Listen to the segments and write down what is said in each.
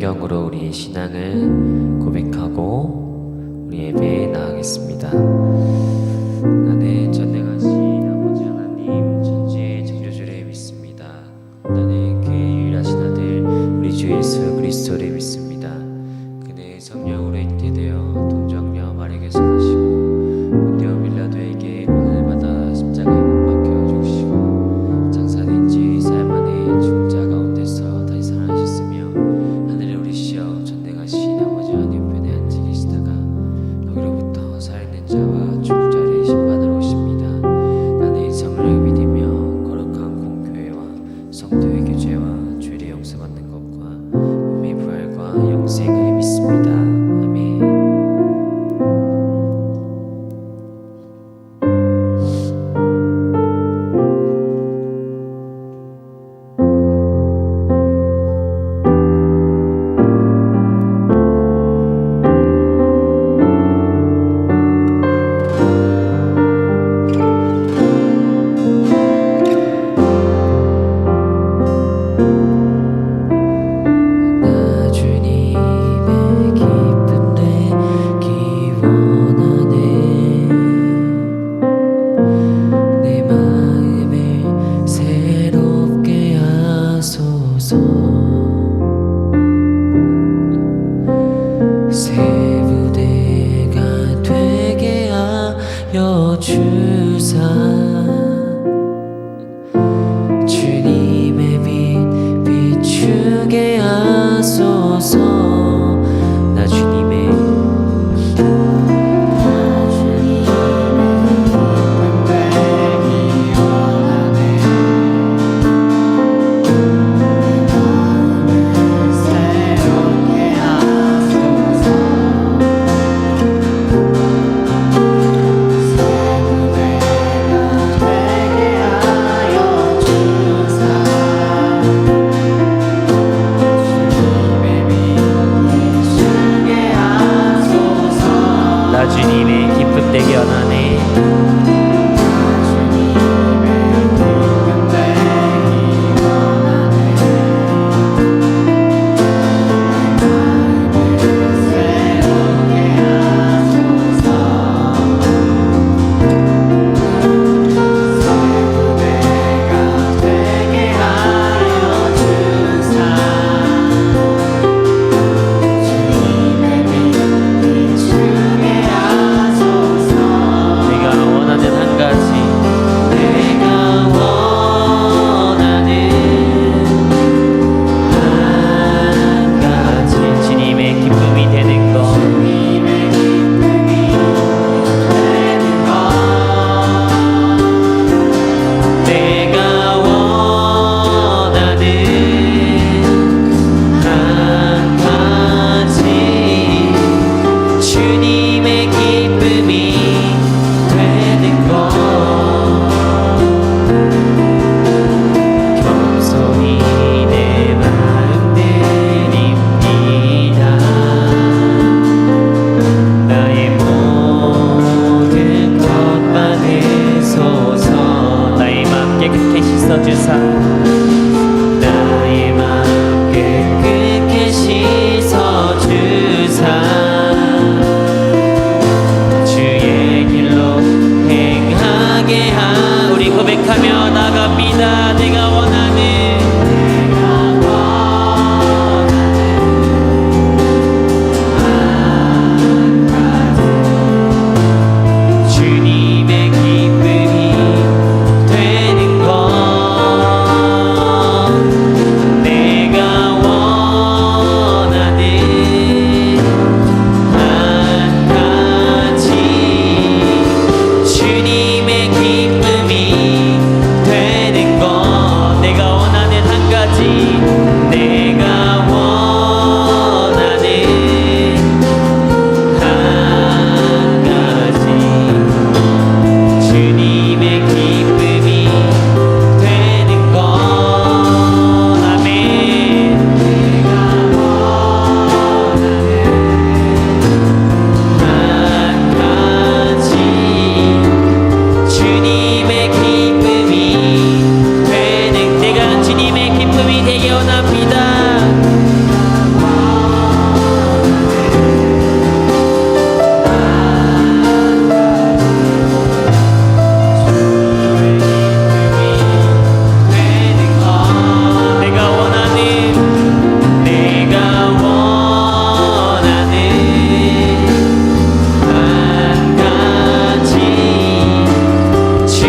성경으로 우리의 신앙을 고백하고 우리 예배에 나아가겠습니다. 나는 전능하신 아버지 하나님 천지의 창조주를 믿습니다. 나는 그의 유일하신 아들 우리 주 예수 그리스도를 믿습니다. 그는 성령으로 잉태되어 동정녀 마리아에게서 나시고 본디오 빌라도에게 고난을 받아 십자가에 못 박혀 죽으시고 장사된 지 사흘 만에 죽은 자 가운데서 다시 살아나셨으며 하늘에 오르시어 전능하신 아버지 하나님 편에 앉아 계시다가 거기로부터 살아있는 자와 죽은 자를 심판하러 오십니다. 나는 성령을 믿으며 거룩한 공교회와 성도의 교제와 죄를 용서받는 것과 몸의 부활과 영생을 믿습니다. 아멘. 주님의 빛 비추게 하소서. 나 주님의 주님의 기쁨 되게 원하네.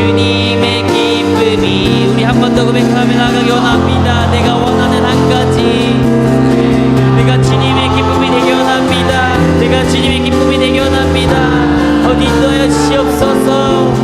주님의 기쁨이 우리 한 번 더 고백하며 나가기 원합니다. 내가 원하는 한 가지 내가 주님의 기쁨이 되기 원합니다. 내가 주님의 기쁨이 되기 원합니다. 어디 있어요 주시옵소서.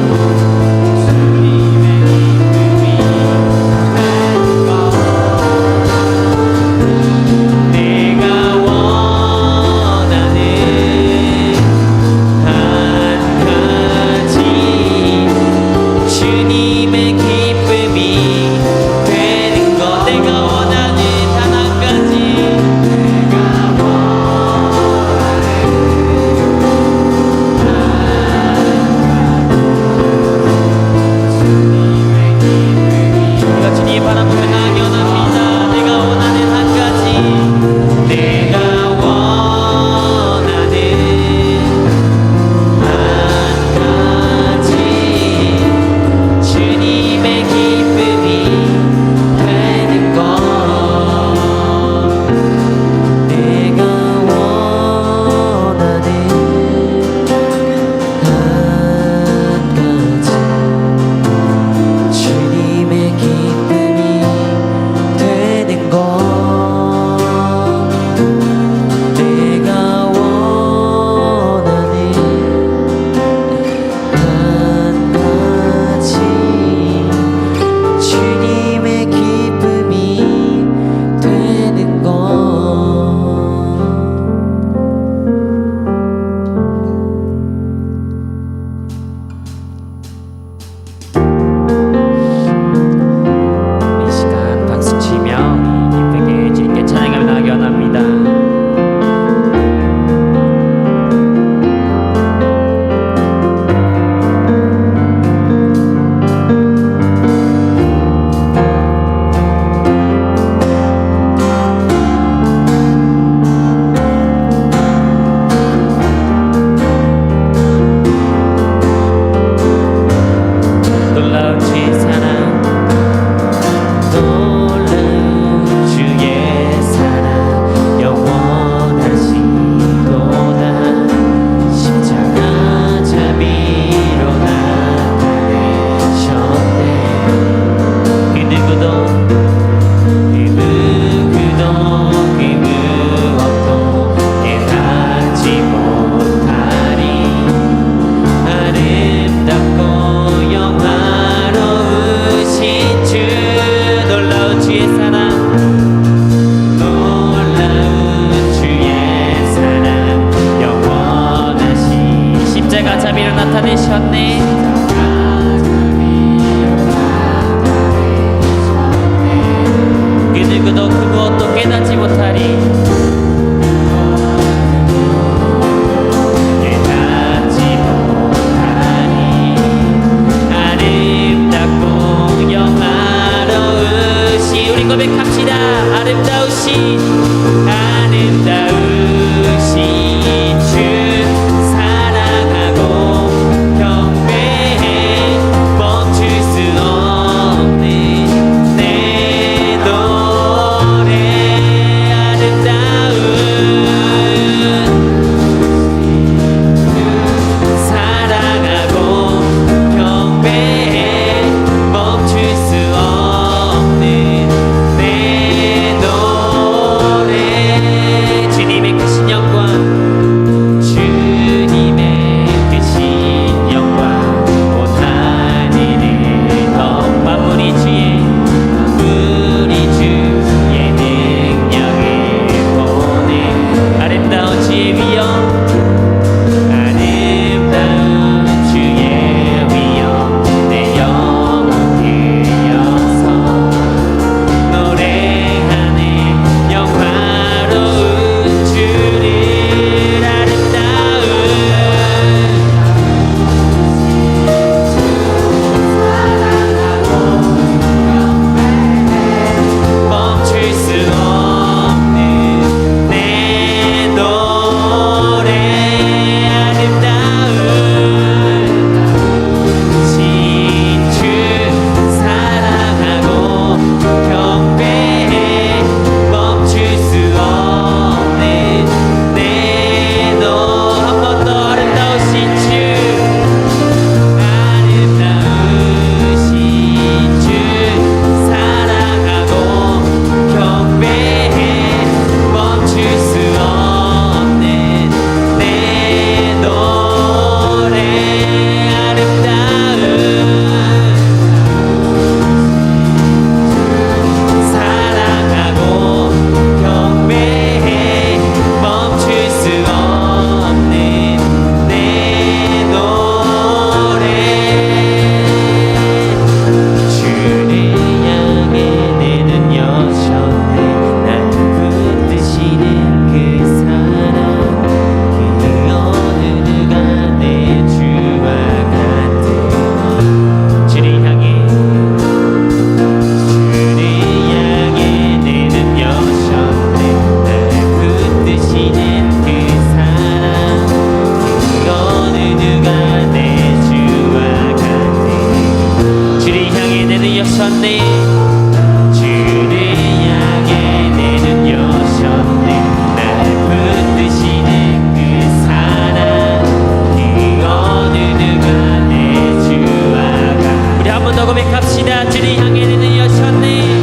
여셨네. 주를 향해 내 눈 여셨네. 날 붙드시는 그 사랑, 그 어느 누가 내 주와 같네. 우리 한 번 더 고백합시다. 주를 향해 내 눈 여셨네.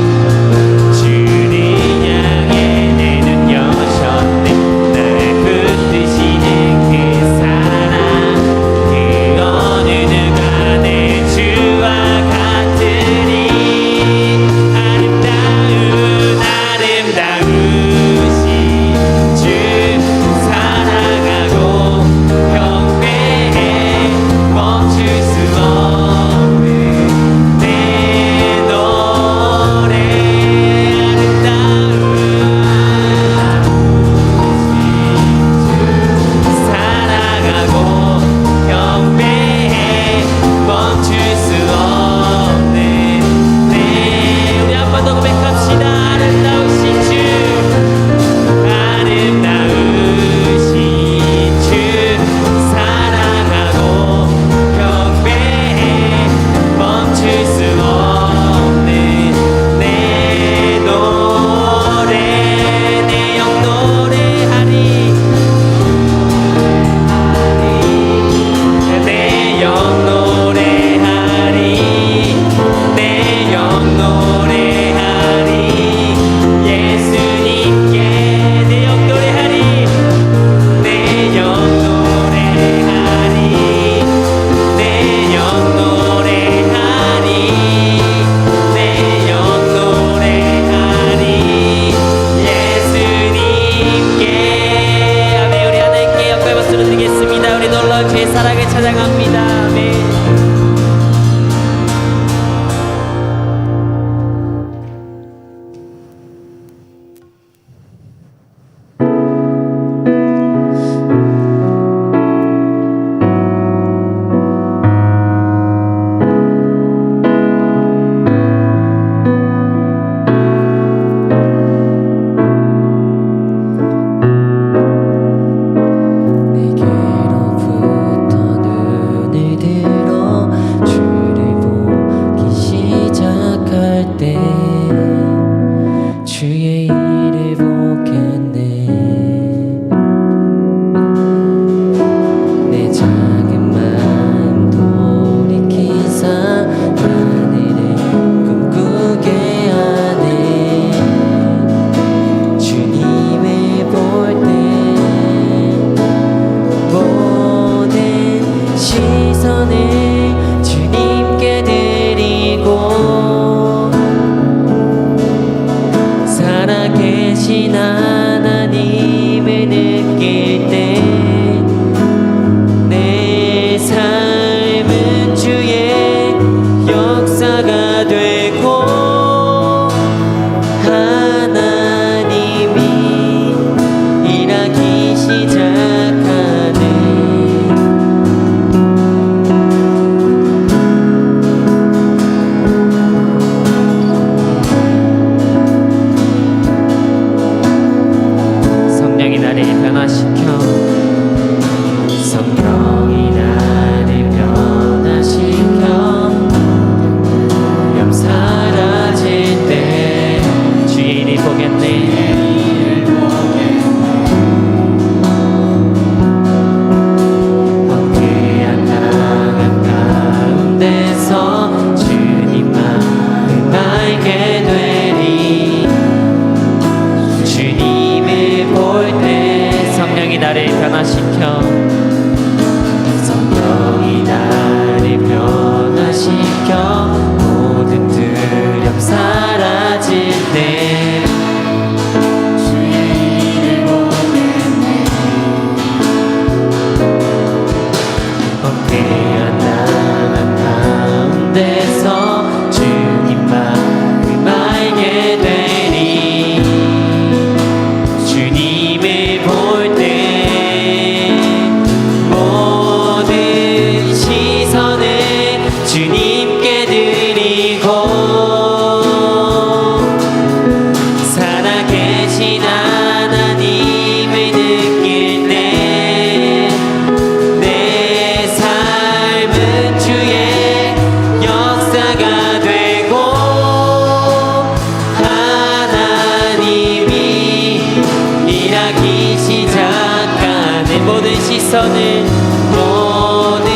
시선을 모든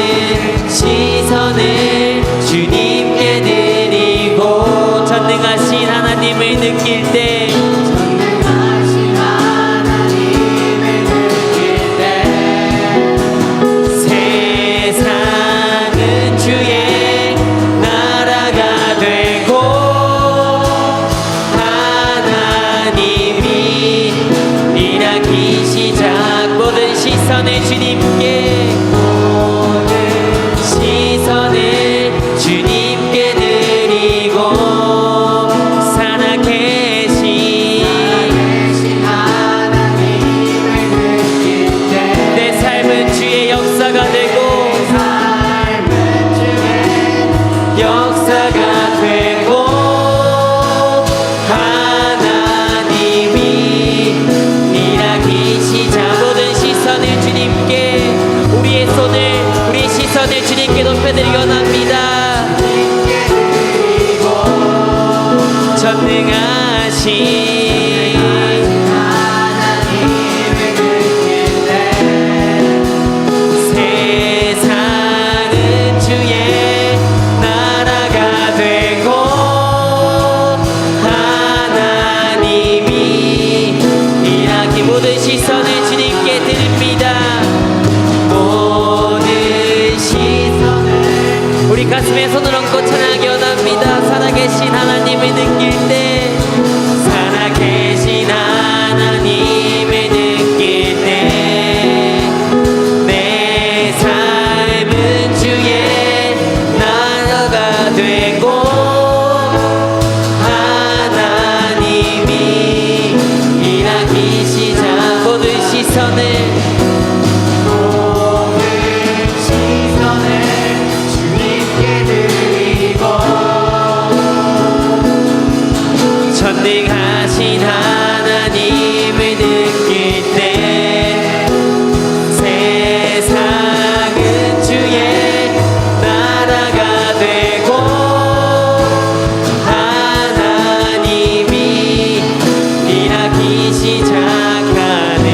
시선을 주님께 드리고 전능하신 하나님을 느낄 때 전능하신 하나님을 느낄 때 세상은 주의 나라가 되고 하나님이 일하기 시작 모든 시선을 주님께 모든 시선을 주님께 드리고 살아계신 하나님을 느낄 때 내 삶은 주의 역사가 되고 삶은 주의 역사가 되고 하나님이 일하기 시작 모든 시선을 주님께 우리의 손을 우리의 시선을 주님께 높여드리기 원합니다. 전능하신 하나님을 느낄 때 세상은 주의 나라가 되고 하나님이 일하기 모든 시선을 주님께 드립니다. 모든 시선을 우리 가슴에 손을 얹고 찬양하기 원합니다. 살아계신 하나님을 느낄 때 살아계신 하나님을 느낄 때 내 삶은 주의 나라가 되고 하나님이 일하기 시작 모든 시선을 시선을 주님께 드리고 전능하신 하나님을 느낄 때 세상은 주의 나라가 되고 하나님이 일하기 시작하네.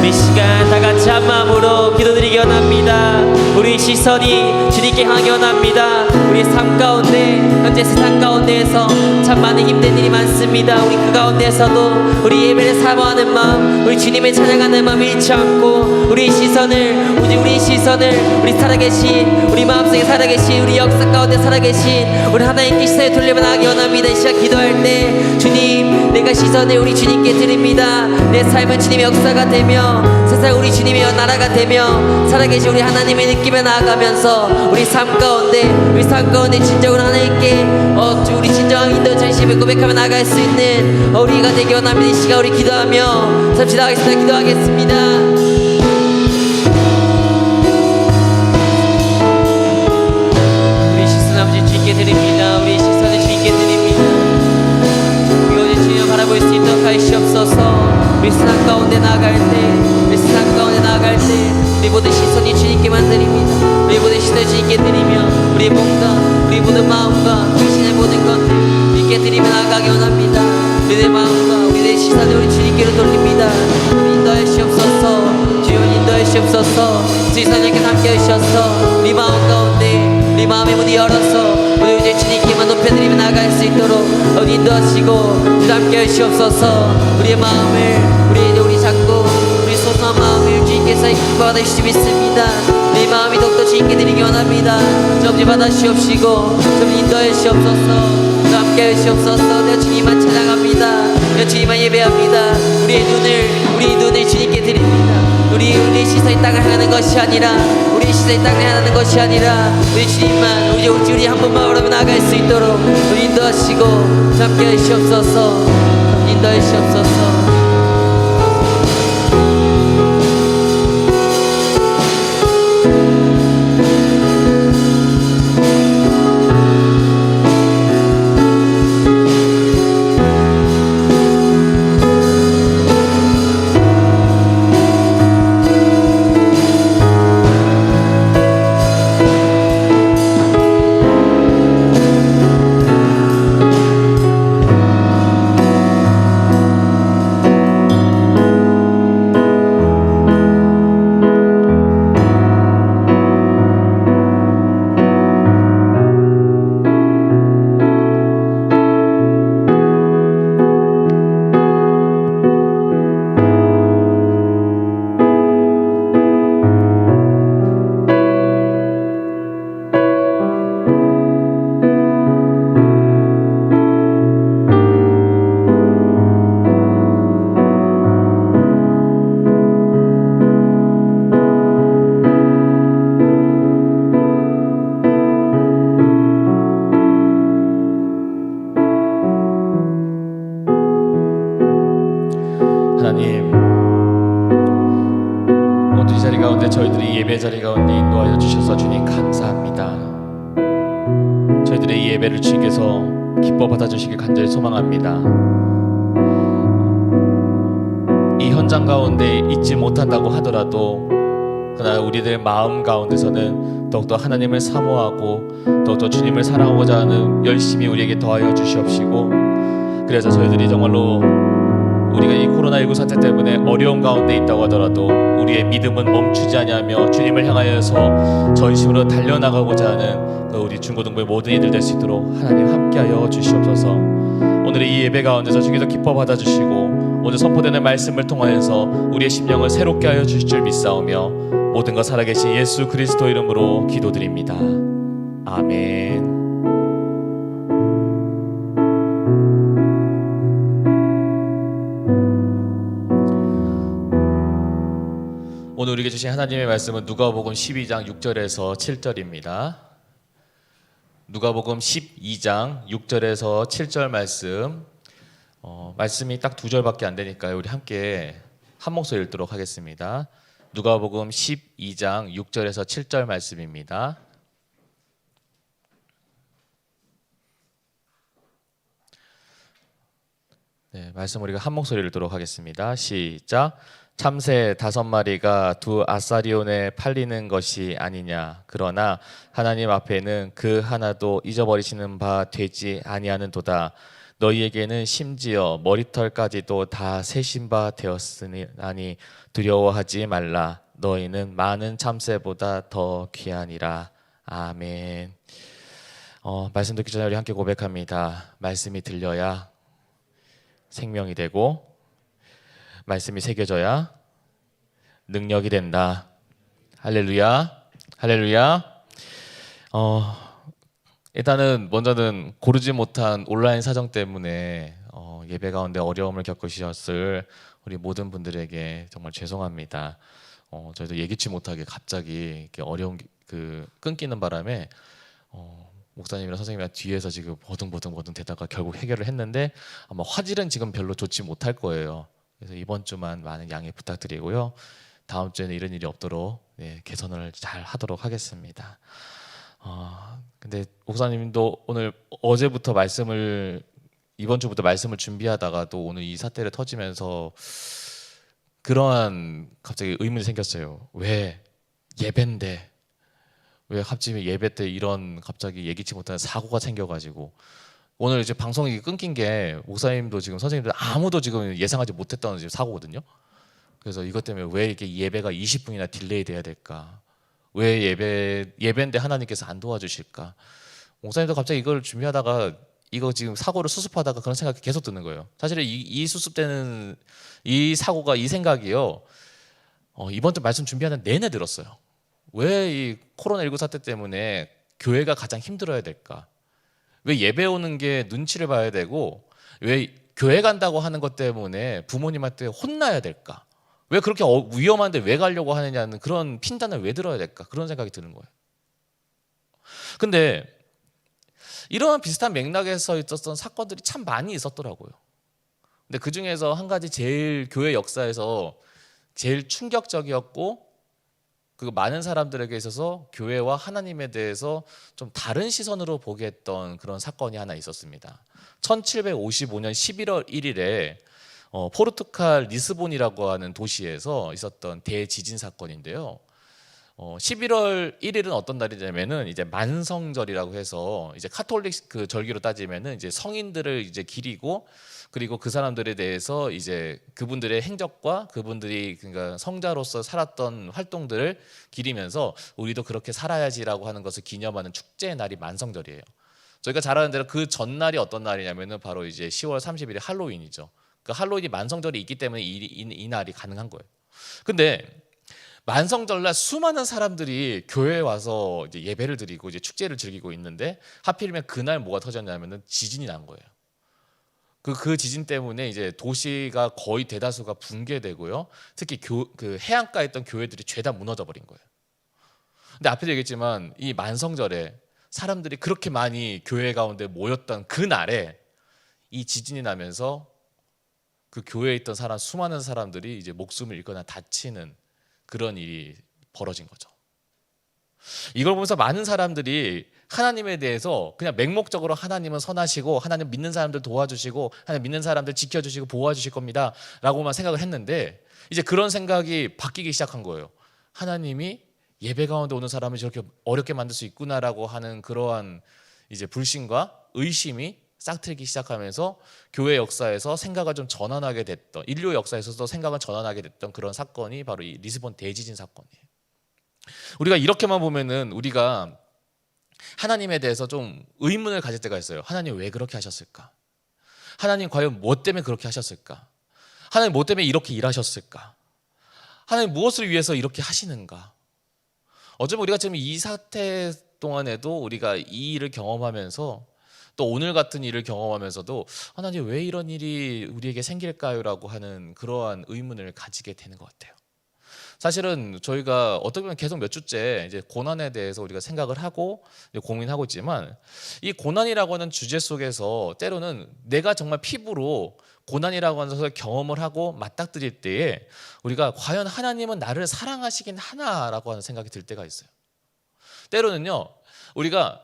이 시간 다 같이 한 마음으로 기도드리기 원합니다. 우리 시선이 주님께 향하기 원합니다. 우리 삶 가운데 현재 세상 가운데에서 참 많은 힘든 일이 많습니다. 우리 그 가운데에서도 우리 예배를 사모하는 마음 우리 주님을 찬양하는 마음 잃지 않고 우리 시선을 우리 살아계신 우리 마음속에 살아계신 우리 역사 가운데 살아계신 우리 하나님께 시선을 돌리며 나가기 원합니다. 이 시간 기도할 때 주님 내가 시선을 우리 주님께 드립니다. 내 삶은 주님의 역사가 되며 세상 우리 주님의 나라가 되며 살아계신 우리 하나님을 느끼며 나아가면서 우리 삶 가운데 진정으로 하나님께 우리 진정한 인도 전심을 고백하며 나아갈 수 있는 우리가 되기 원합니다. 이 시간 우리 기도하며 잠시 나가겠습니다. 기도하겠습니다. 우리 시선 아버지 주님께 드립니다. 우리 시선을 주님께 드립니다. 우리 오늘 주님을 바라볼 수 있도록 하시옵소서. 우리 세상 가운데 나아갈 때 우리 모든 시선이 주님께만 드립니다. 우리 모든 시선을 주님께 드리며 우리 몸과 우리 모든 마음과 당신의 모든 것들 주님께 드리며 나아가기 원합니다. 우리의 마음과 우리의 시선을 우리 주님께로 돌립니다. 인도해 주옵소서. 주여 인도해 주옵소서. 주님께 함께 하셔서 우리 마음 가운데 우리 마음의 문이 열어서 우리 이제 주님께만 높여드리며 나아갈 수 있도록 인도하시고 주님 함께 하시옵소서. 우리의 마음을 우리 자꾸 우리 소소한 마음을 주님께서 기뻐받으시지 믿습니다. 내 마음이 더욱더 주님께 드리기 원합니다. 점지 받아주시옵시고 좀 인도해 주시옵소서. 함께 하시옵소서. 내가 주님만 찬양합니다. 내가 주님만 예배합니다. 우리 눈을 주님께 드립니다. 우리 시선이 땅을 향하는 것이 아니라 우리 시선이 땅을 향하는 것이 아니라 우리 주님만 우리 한 번만 바라보며 나아갈 수 있도록 우리 인도하시고 함께 하시옵소서. 인도해 주시옵소서. 예배 자리 가운데 인도하여 주셔서 주님 감사합니다. 저희들의 이 예배를 주님께서 기뻐 받아주시길 간절히 소망합니다. 이 현장 가운데 있지 못한다고 하더라도 그러나 우리들의 마음 가운데서는 더욱더 하나님을 사모하고 더욱더 주님을 사랑하고자 하는 열심히 우리에게 더하여 주시옵시고, 그래서 저희들이 정말로 우리가 이 코로나19 사태 때문에 어려움 가운데 있다고 하더라도 우리의 믿음은 멈추지 아니하며 주님을 향하여서 전심으로 달려나가고자 하는 그 우리 중고등부의 모든 이들 될 수 있도록 하나님 함께하여 주시옵소서. 오늘의 이 예배 가운데서 주님께서 기뻐 받아주시고 오늘 선포되는 말씀을 통하여서 우리의 심령을 새롭게 하여 주실 줄 믿사오며 모든 것 살아계신 예수 그리스도 이름으로 기도드립니다. 아멘. 오늘 우리에게 주신 하나님의 말씀은 누가복음 12장 6절에서 7절입니다. 누가복음 12장 6절에서 7절 말씀, 말씀이 딱 2절밖에 안 되니까요. 우리 함께 한 목소리 읽도록 하겠습니다. 누가복음 12장 6절에서 7절 말씀입니다. 네, 말씀 우리가 한 목소리 읽도록 하겠습니다. 시작. 참새 5마리가 2아사리온에 팔리는 것이 아니냐. 그러나 하나님 앞에는 그 하나도 잊어버리시는 바 되지 아니하는도다. 너희에게는 심지어 머리털까지도 다 세신 바 되었으니 두려워하지 말라. 너희는 많은 참새보다 더 귀하니라. 아멘. 말씀 듣기 전에 우리 함께 고백합니다. 말씀이 들려야 생명이 되고 말씀이 새겨져야 능력이 된다. 할렐루야. 할렐루야. 일단은 먼저는 고르지 못한 온라인 사정 때문에 예배 가운데 어려움을 겪으셨을 우리 모든 분들에게 정말 죄송합니다. 저희도 예기치 못하게 갑자기 이렇게 어려운 끊기는 바람에 목사님이랑 선생님이랑 뒤에서 지금 버둥버둥 대다가 결국 해결을 했는데 아마 화질은 지금 별로 좋지 못할 거예요. 그래서 이번 주만 많은 양해 부탁드리고요. 다음 주에는 이런 일이 없도록 개선을 잘 하도록 하겠습니다. 근데 목사님도 오늘 어제부터 이번 주부터 말씀을 준비하다가 또 오늘 이 사태를 터지면서 그러한 갑자기 의문이 생겼어요. 왜 예배인데 왜 갑자기 예배 때 이런 갑자기 예기치 못한 사고가 생겨가지고 오늘 이제 방송이 끊긴 게 목사님도 지금 선생님도 아무도 지금 예상하지 못했던 지금 사고거든요. 그래서 이것 때문에 왜 이렇게 예배가 20분이나 딜레이 돼야 될까? 왜 예배인데 하나님께서 안 도와주실까? 목사님도 갑자기 이걸 준비하다가 이거 지금 사고를 수습하다가 그런 생각이 계속 드는 거예요. 사실은 이 수습되는 이 사고가 이 생각이요. 이번 주 말씀 준비하는 내내 들었어요. 왜 이 코로나19 사태 때문에 교회가 가장 힘들어야 될까? 왜 예배 오는 게 눈치를 봐야 되고 왜 교회 간다고 하는 것 때문에 부모님한테 혼나야 될까? 왜 그렇게 위험한데 왜 가려고 하느냐는 그런 핀잔을 왜 들어야 될까? 그런 생각이 드는 거예요. 근데 이런 비슷한 맥락에서 있었던 사건들이 참 많이 있었더라고요. 근데 그 중에서 한 가지 제일 교회 역사에서 제일 충격적이었고 그 많은 사람들에게 있어서 교회와 하나님에 대해서 좀 다른 시선으로 보게 했던 그런 사건이 하나 있었습니다. 1755년 11월 1일에 포르투갈 리스본이라고 하는 도시에서 있었던 대지진 사건인데요. 11월 1일은 어떤 날이냐면은 이제 만성절이라고 해서 이제 카톨릭 그 절기로 따지면은 이제 성인들을 이제 기리고 그리고 그 사람들에 대해서 이제 그분들의 행적과 그분들이 그러니까 성자로서 살았던 활동들을 기리면서 우리도 그렇게 살아야지라고 하는 것을 기념하는 축제의 날이 만성절이에요. 저희가 잘 아는 대로 그 전날이 어떤 날이냐면은 바로 이제 10월 30일이 할로윈이죠. 그 할로윈이 만성절이 있기 때문에 이 날이 가능한 거예요. 근데 만성절날 수많은 사람들이 교회에 와서 이제 예배를 드리고 이제 축제를 즐기고 있는데 하필이면 그날 뭐가 터졌냐면은 지진이 난 거예요. 그 지진 때문에 이제 도시가 거의 대다수가 붕괴되고요. 특히 그 해안가에 있던 교회들이 죄다 무너져 버린 거예요. 근데 앞에도 얘기했지만 이 만성절에 사람들이 그렇게 많이 교회 가운데 모였던 그 날에 이 지진이 나면서 그 교회에 있던 수많은 사람들이 이제 목숨을 잃거나 다치는 그런 일이 벌어진 거죠. 이걸 보면서 많은 사람들이 하나님에 대해서 그냥 맹목적으로 하나님은 선하시고 하나님 믿는 사람들 도와주시고 하나님 믿는 사람들 지켜주시고 보호해주실 겁니다 라고만 생각을 했는데, 이제 그런 생각이 바뀌기 시작한 거예요. 하나님이 예배 가운데 오는 사람을 저렇게 어렵게 만들 수 있구나라고 하는 그러한 이제 불신과 의심이 싹트기 시작하면서 교회 역사에서 생각을 좀 전환하게 됐던, 인류 역사에서도 생각을 전환하게 됐던 그런 사건이 바로 이 리스본 대지진 사건이에요. 우리가 이렇게만 보면은 우리가 하나님에 대해서 좀 의문을 가질 때가 있어요. 하나님 왜 그렇게 하셨을까? 하나님 과연 뭐 때문에 그렇게 하셨을까? 하나님 뭐 때문에 이렇게 일하셨을까? 하나님 무엇을 위해서 이렇게 하시는가? 어쩌면 우리가 지금 이 사태 동안에도 우리가 이 일을 경험하면서 또 오늘 같은 일을 경험하면서도 하나님 왜 이런 일이 우리에게 생길까요? 라고 하는 그러한 의문을 가지게 되는 것 같아요. 사실은 저희가 어떻게 보면 계속 몇 주째 이제 고난에 대해서 우리가 생각을 하고 고민하고 있지만, 이 고난이라고 하는 주제 속에서 때로는 내가 정말 피부로 고난이라고 하는 것을 경험을 하고 맞닥뜨릴 때에 우리가 과연 하나님은 나를 사랑하시긴 하나라고 하는 생각이 들 때가 있어요. 때로는요, 우리가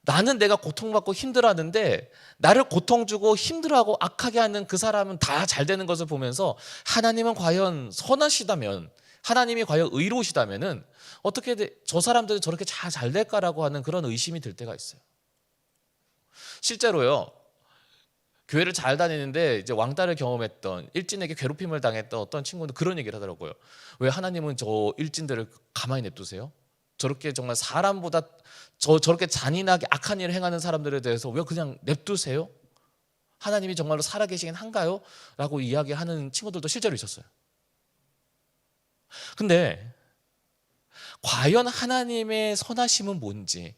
나는 내가 고통받고 힘들어하는데 나를 고통 주고 힘들어하고 악하게 하는 그 사람은 다 잘 되는 것을 보면서 하나님은 과연 선하시다면, 하나님이 과연 의로우시다면은 어떻게 저 사람들은 저렇게 잘 될까라고 하는 그런 의심이 들 때가 있어요. 실제로요, 교회를 잘 다니는데 이제 왕따를 경험했던, 일진에게 괴롭힘을 당했던 어떤 친구는 그런 얘기를 하더라고요. 왜 하나님은 저 일진들을 가만히 냅두세요? 저렇게 정말 사람보다 저렇게 잔인하게 악한 일을 행하는 사람들에 대해서 왜 그냥 냅두세요? 하나님이 정말로 살아계시긴 한가요? 라고 이야기하는 친구들도 실제로 있었어요. 근데 과연 하나님의 선하심은 뭔지,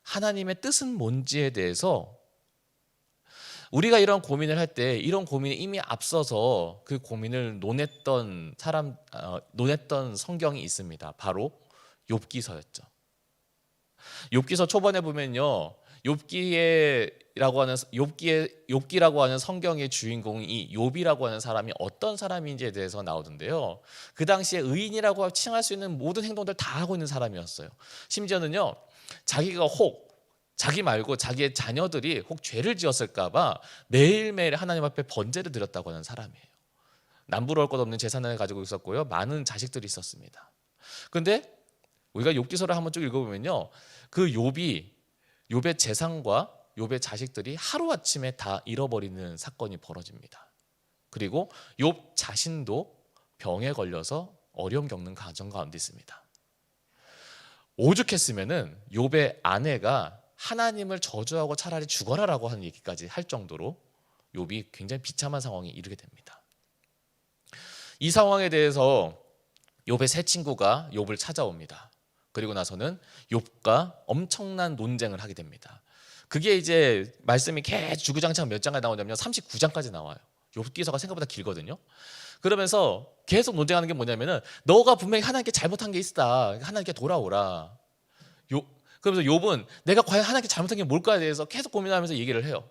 하나님의 뜻은 뭔지에 대해서 우리가 이런 고민을 할 때, 이런 고민이 이미 앞서서 그 고민을 논했던 성경이 있습니다. 바로 욥기서였죠. 욥기서 초반에 보면요, 욥기라고 하는 성경의 주인공이 이 욥이라고 하는 사람이 어떤 사람인지에 대해서 나오던데요. 그 당시에 의인이라고 칭할 수 있는 모든 행동들 다 하고 있는 사람이었어요. 심지어는요, 자기가 혹 자기 말고 자기의 자녀들이 혹 죄를 지었을까봐 매일매일 하나님 앞에 번제를 드렸다고 하는 사람이에요. 남부러울 것 없는 재산을 가지고 있었고요, 많은 자식들이 있었습니다. 그런데 우리가 욥기서를 한번 쭉 읽어보면요, 그 욥의 재산과 욥의 자식들이 하루아침에 다 잃어버리는 사건이 벌어집니다. 그리고 욥 자신도 병에 걸려서 어려움 겪는 가정 가운데 있습니다. 오죽했으면은 욥의 아내가 하나님을 저주하고 차라리 죽어라라고 하는 얘기까지 할 정도로 욥이 굉장히 비참한 상황에 이르게 됩니다. 이 상황에 대해서 욥의 세 친구가 욥을 찾아옵니다. 그리고 나서는 욥과 엄청난 논쟁을 하게 됩니다. 그게 이제 말씀이 계속 주구장창 몇 장까지 나오냐면 39장까지 나와요. 욥기서가 생각보다 길거든요. 그러면서 계속 논쟁하는 게 뭐냐면은 너가 분명히 하나님께 잘못한 게 있다, 하나님께 돌아오라. 그러면서 욥은 내가 과연 하나님께 잘못한 게 뭘까에 대해서 계속 고민하면서 얘기를 해요.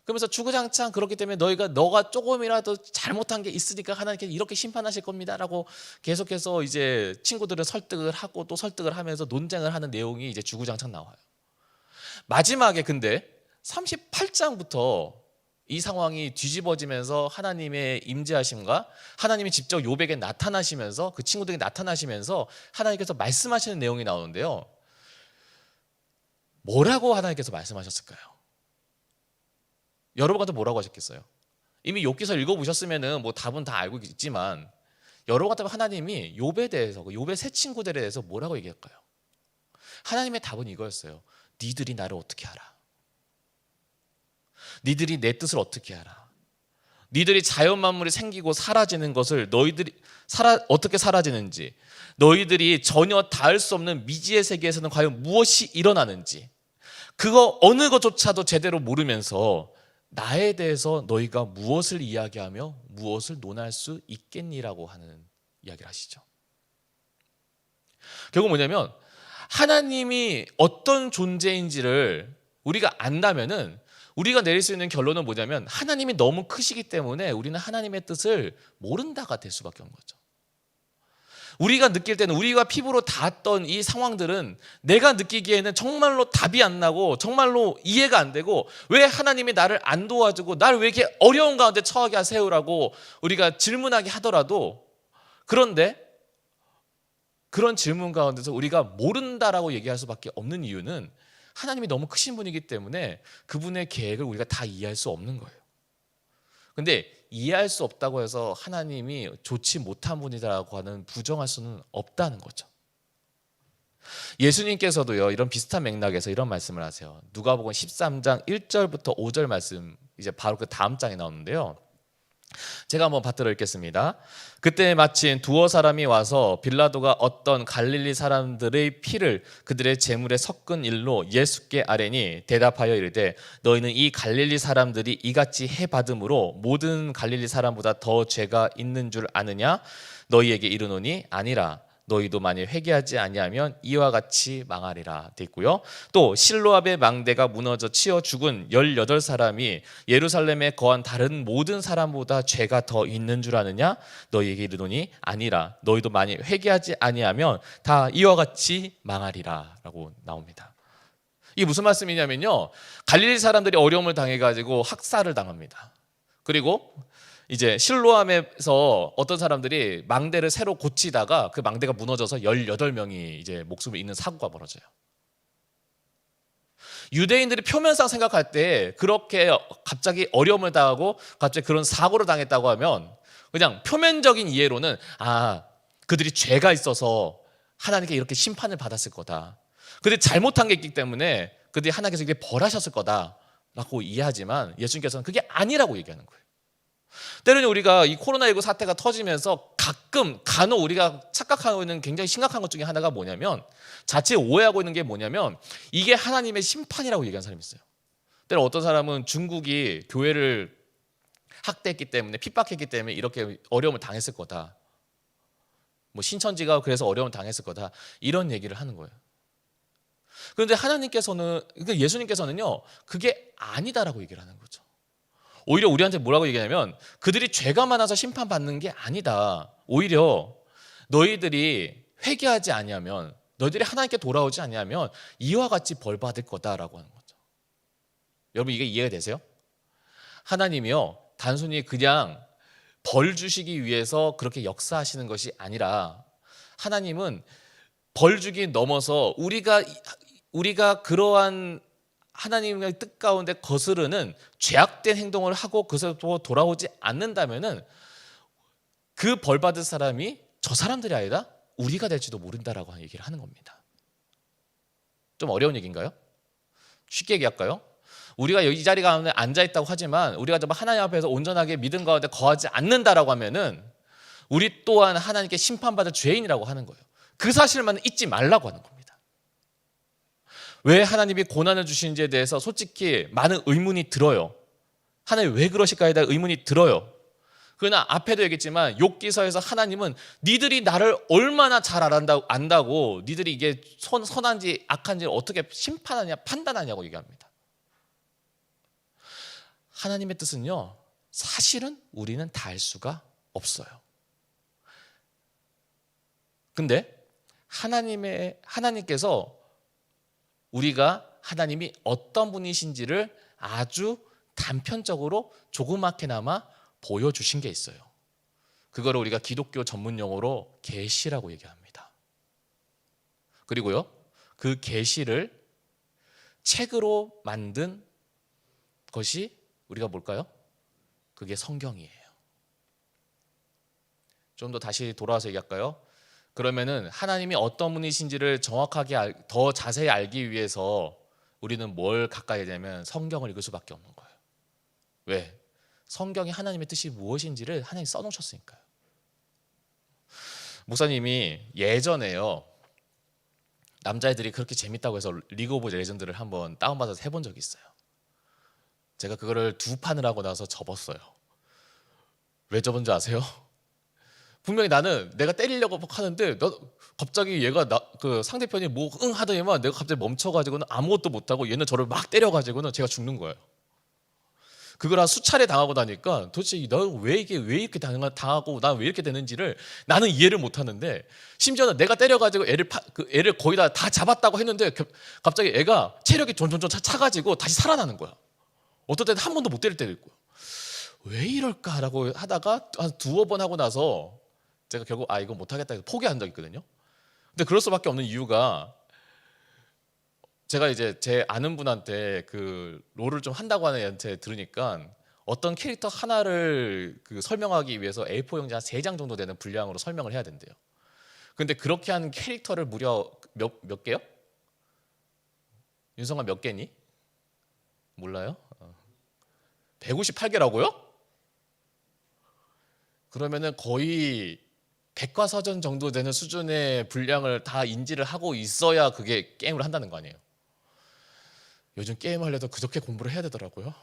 그러면서 주구장창 그렇기 때문에 너가 조금이라도 잘못한 게 있으니까 하나님께 이렇게 심판하실 겁니다라고 계속해서 이제 친구들을 설득을 하고 또 설득을 하면서 논쟁을 하는 내용이 이제 주구장창 나와요. 마지막에 근데 38장부터 이 상황이 뒤집어지면서 하나님의 임재하심과 하나님이 직접 욥에게 나타나시면서 그 친구들에게 나타나시면서 하나님께서 말씀하시는 내용이 나오는데요. 뭐라고 하나님께서 말씀하셨을까요? 여러분 같은 뭐라고 하셨겠어요? 이미 욥기서 읽어보셨으면은 뭐 답은 다 알고 있지만 여러분 같으면 하나님이 욥에 대해서, 욥의 세 친구들에 대해서 뭐라고 얘기할까요? 하나님의 답은 이거였어요. 니들이 나를 어떻게 알아? 니들이 내 뜻을 어떻게 알아? 니들이 자연 만물이 생기고 사라지는 것을 어떻게 사라지는지, 너희들이 전혀 닿을 수 없는 미지의 세계에서는 과연 무엇이 일어나는지, 그거 어느 것조차도 제대로 모르면서 나에 대해서 너희가 무엇을 이야기하며 무엇을 논할 수 있겠니라고 하는 이야기를 하시죠. 결국 뭐냐면 하나님이 어떤 존재인지를 우리가 안다면은 우리가 내릴 수 있는 결론은 뭐냐면 하나님이 너무 크시기 때문에 우리는 하나님의 뜻을 모른다가 될 수밖에 없는 거죠. 우리가 느낄 때는 우리가 피부로 닿았던 이 상황들은 내가 느끼기에는 정말로 답이 안 나고 정말로 이해가 안 되고 왜 하나님이 나를 안 도와주고 나를 왜 이렇게 어려운 가운데 처하게 하세요라고 우리가 질문하게 하더라도, 그런데 그런 질문 가운데서 우리가 모른다라고 얘기할 수밖에 없는 이유는 하나님이 너무 크신 분이기 때문에 그분의 계획을 우리가 다 이해할 수 없는 거예요. 근데 이해할 수 없다고 해서 하나님이 좋지 못한 분이라고 하는 부정할 수는 없다는 거죠. 예수님께서도요, 이런 비슷한 맥락에서 이런 말씀을 하세요. 누가복음 13장 1절부터 5절 말씀, 이제 바로 그 다음 장에 나오는데요. 제가 한번 받들어 읽겠습니다. 그때 마침 두어 사람이 와서 빌라도가 어떤 갈릴리 사람들의 피를 그들의 제물에 섞은 일로 예수께 아뢰니 대답하여 이르되 너희는 이 갈릴리 사람들이 이같이 해 받음으로 모든 갈릴리 사람보다 더 죄가 있는 줄 아느냐? 너희에게 이르노니 아니라. 너희도 만일 회개하지 아니하면 이와 같이 망하리라 돼 있고요. 또 실로압의 망대가 무너져 치어 죽은 18사람이 예루살렘에 거한 다른 모든 사람보다 죄가 더 있는 줄 아느냐? 너희에게 이르노니 아니라. 너희도 만일 회개하지 아니하면 다 이와 같이 망하리라 라고 나옵니다. 이게 무슨 말씀이냐면요, 갈릴리 사람들이 어려움을 당해가지고 학살을 당합니다. 그리고 이제 실로암에서 어떤 사람들이 망대를 새로 고치다가 그 망대가 무너져서 18명이 이제 목숨을 잃는 사고가 벌어져요. 유대인들이 표면상 생각할 때 그렇게 갑자기 어려움을 당하고 갑자기 그런 사고를 당했다고 하면 그냥 표면적인 이해로는 그들이 죄가 있어서 하나님께 이렇게 심판을 받았을 거다. 그들이 잘못한 게 있기 때문에 그들이 하나님께서 이렇게 벌하셨을 거다라고 이해하지만 예수님께서는 그게 아니라고 얘기하는 거예요. 때로는 우리가 이 코로나19 사태가 터지면서 간혹 우리가 착각하고 있는 굉장히 심각한 것 중에 하나가 뭐냐면, 자칫 오해하고 있는 게 뭐냐면 이게 하나님의 심판이라고 얘기하는 사람이 있어요. 때로 어떤 사람은 중국이 교회를 학대했기 때문에, 핍박했기 때문에 이렇게 어려움을 당했을 거다, 뭐 신천지가 그래서 어려움을 당했을 거다, 이런 얘기를 하는 거예요. 그런데 하나님께서는, 그러니까 예수님께서는요, 그게 아니다라고 얘기를 하는 거죠. 오히려 우리한테 뭐라고 얘기하냐면 그들이 죄가 많아서 심판받는 게 아니다. 오히려 너희들이 회개하지 아니하면, 너희들이 하나님께 돌아오지 아니하면 이와 같이 벌 받을 거다라고 하는 거죠. 여러분, 이게 이해가 되세요? 하나님이요, 단순히 그냥 벌 주시기 위해서 그렇게 역사하시는 것이 아니라, 하나님은 벌 주기 넘어서 우리가 그러한 하나님의 뜻 가운데 거스르는 죄악된 행동을 하고 그것에서 돌아오지 않는다면은 그 벌 받을 사람이 저 사람들이 아니라 우리가 될지도 모른다라고 하는 얘기를 하는 겁니다. 좀 어려운 얘기인가요? 쉽게 얘기할까요? 우리가 여기 이 자리 가운데 앉아 있다고 하지만 우리가 정말 하나님 앞에서 온전하게 믿음 가운데 거하지 않는다라고 하면은 우리 또한 하나님께 심판받을 죄인이라고 하는 거예요. 그 사실만 잊지 말라고 하는 겁니다. 왜 하나님이 고난을 주시는지에 대해서 솔직히 많은 의문이 들어요. 하나님 왜 그러실까에 대한 의문이 들어요. 그러나 앞에도 얘기했지만 욥기서에서 하나님은 니들이 나를 얼마나 잘 안다고 니들이 이게 선한지 악한지 어떻게 심판하냐, 판단하냐고 얘기합니다. 하나님의 뜻은요, 사실은 우리는 다 알 수가 없어요. 근데 하나님께서 우리가 하나님이 어떤 분이신지를 아주 단편적으로 조그맣게나마 보여주신 게 있어요. 그거를 우리가 기독교 전문 용어로 계시라고 얘기합니다. 그리고요, 그 계시를 책으로 만든 것이 우리가 뭘까요? 그게 성경이에요. 좀 더 다시 돌아와서 얘기할까요? 그러면은 하나님이 어떤 분이신지를 정확하게 더 자세히 알기 위해서 우리는 뭘 가까이 되면 성경을 읽을 수밖에 없는 거예요. 왜? 성경이 하나님의 뜻이 무엇인지를 하나님이 써놓으셨으니까요. 목사님이 예전에요, 남자애들이 그렇게 재밌다고 해서 리그 오브 레전드를 한번 다운받아서 해본 적이 있어요. 제가 그거를 2판을 하고 나서 접었어요. 왜 접은 줄 아세요? 분명히 나는 내가 때리려고 하는데 갑자기 얘가 그 상대편이 뭐 응 하더니만 내가 갑자기 멈춰가지고는 아무것도 못하고 얘는 저를 막 때려가지고는 제가 죽는 거예요. 그걸 한 수차례 당하고 나니까 도대체 너 왜 이렇게 당하고 난 왜 이렇게 되는지를 나는 이해를 못 하는데, 심지어는 내가 때려가지고 애를 거의 다 잡았다고 했는데 갑자기 애가 체력이 점점 차가지고 다시 살아나는 거야. 어떨 때는 한 번도 못 때릴 때도 있고. 왜 이럴까라고 하다가 한 두어 번 하고 나서 제가 결국 이거 못하겠다 해서 포기한 적이 있거든요. 근데 그럴 수밖에 없는 이유가, 제가 이제 제 아는 분한테 그 롤을 좀 한다고 하는 애한테 들으니까 어떤 캐릭터 하나를 설명하기 위해서 A4 용지 한 3장 정도 되는 분량으로 설명을 해야 된대요. 근데 그렇게 한 캐릭터를 무려 몇 개요? 윤성아 몇 개니? 몰라요? 158개라고요? 그러면은 거의 백과사전 정도 되는 수준의 분량을 다 인지를 하고 있어야 그게 게임을 한다는 거 아니에요. 요즘 게임을 하려도 그렇게 공부를 해야 되더라고요.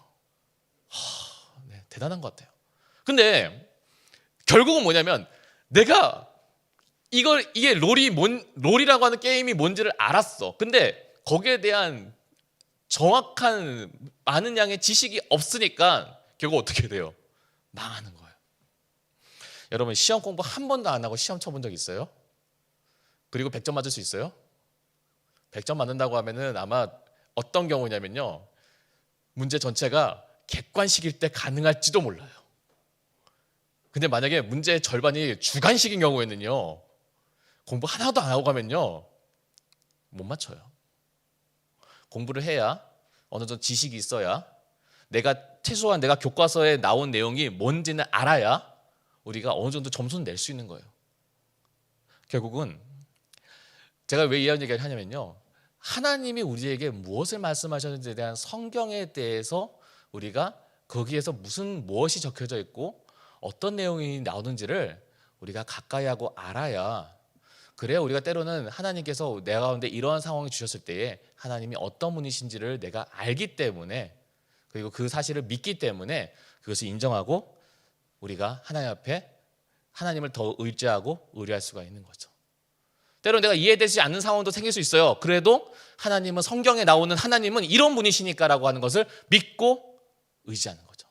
네, 대단한 것 같아요. 근데 결국은 뭐냐면, 내가 이게 롤이라고 하는 게임이 뭔지를 알았어. 근데 거기에 대한 정확한 많은 양의 지식이 없으니까 결국 어떻게 돼요? 망하는 거예요. 여러분, 시험 공부 한 번도 안 하고 시험 쳐본 적 있어요? 그리고 100점 맞을 수 있어요? 100점 맞는다고 하면은 아마 어떤 경우냐면요, 문제 전체가 객관식일 때 가능할지도 몰라요. 근데 만약에 문제의 절반이 주관식인 경우에는요, 공부 하나도 안 하고 가면요 못 맞춰요. 공부를 해야, 어느 정도 지식이 있어야, 최소한 내가 교과서에 나온 내용이 뭔지는 알아야 우리가 어느 정도 점수는 낼 수 있는 거예요. 결국은 제가 왜 이런 얘기를 하냐면요, 하나님이 우리에게 무엇을 말씀하셨는지에 대한 성경에 대해서 우리가 거기에서 무엇이 적혀져 있고 어떤 내용이 나오는지를 우리가 가까이 하고 알아야, 그래야 우리가 때로는 하나님께서 내 가운데 이러한 상황이 주셨을 때에 하나님이 어떤 분이신지를 내가 알기 때문에, 그리고 그 사실을 믿기 때문에 그것을 인정하고 우리가 하나님 앞에 하나님을 더 의지하고 의뢰할 수가 있는 거죠. 때로는 내가 이해되지 않는 상황도 생길 수 있어요. 그래도 하나님은, 성경에 나오는 하나님은 이런 분이시니까라고 하는 것을 믿고 의지하는 거죠.